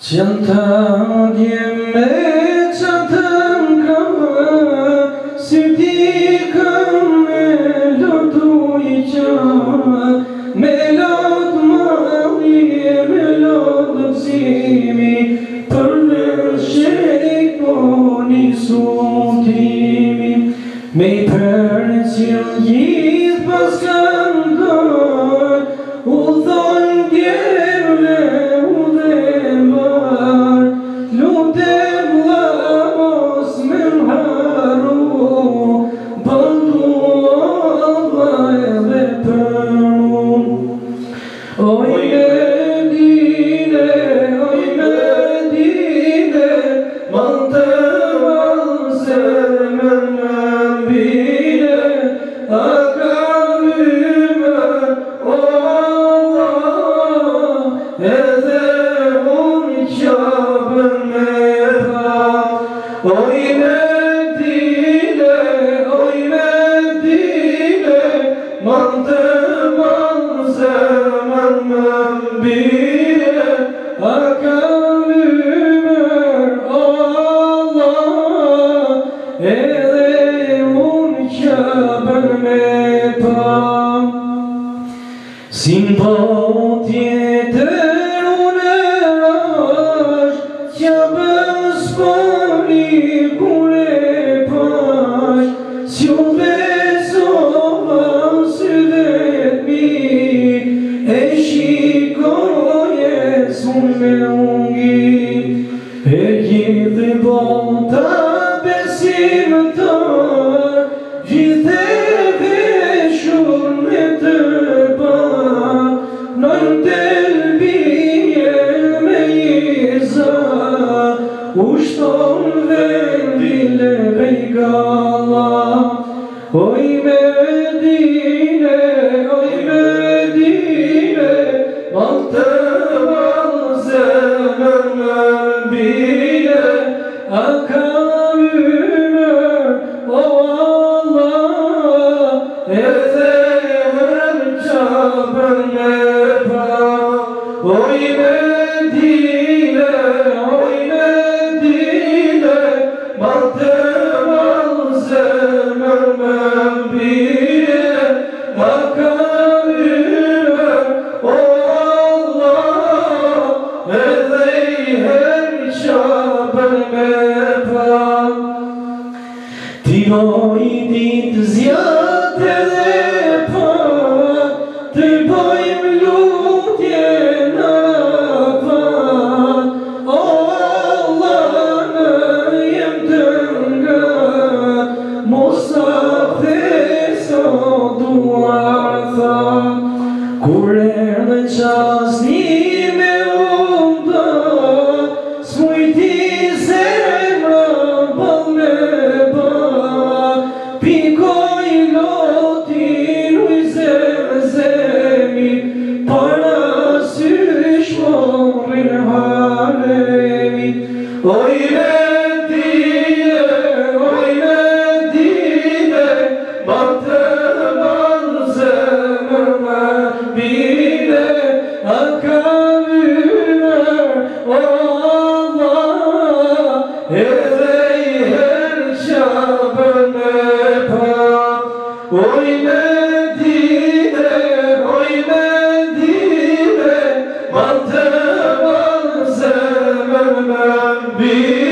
Çanta diyeme çantam kava Süti kamelodu ica Melod mali melod zimi Përlën shek poni sutimi Me për cilë gjithë pas këndër U thonë djevle u dhemar Lutem lamos me m'haru Bëndu Allah edhe për unë Oj Medine, man të valë zemën më mbine A ka vyme, o Allah Edhe unë qabën me pa Oj Medine, man të valë zemën më mbine A ka vyme, o Allah Edhe unë qabën me pa Sin po tjetër unë është Qabën s'poni kure pash Si u besova syvet mi E shikoje s'unë me ungi E gjithë bota besim të Gjithë e veshur me të pa Nojnë telbije me jiza Ushton vendile vejgala Oj Medine, man të valë zemën më mbine A ka vyme, o Allah Edhe herë qabën me pa Oj Medine, man të valë zemën më mbine A ka vyme, o Allah Edhe herë qabën me pa Ti oj ditë zjatë edhe pa Të bojmë lutje në pa O Allah në jem të nga Mos a theso duar tha Kur erdhe qasni me unda S'mujti zemra bal me ba Pikoj lotin uj zemi Para sysh morin halemi Oj Medine, man të valë zemën më mbine A ka vyme, o Allah Edhe herë qabën me pa Oj Medine, man të valë zemën më mbine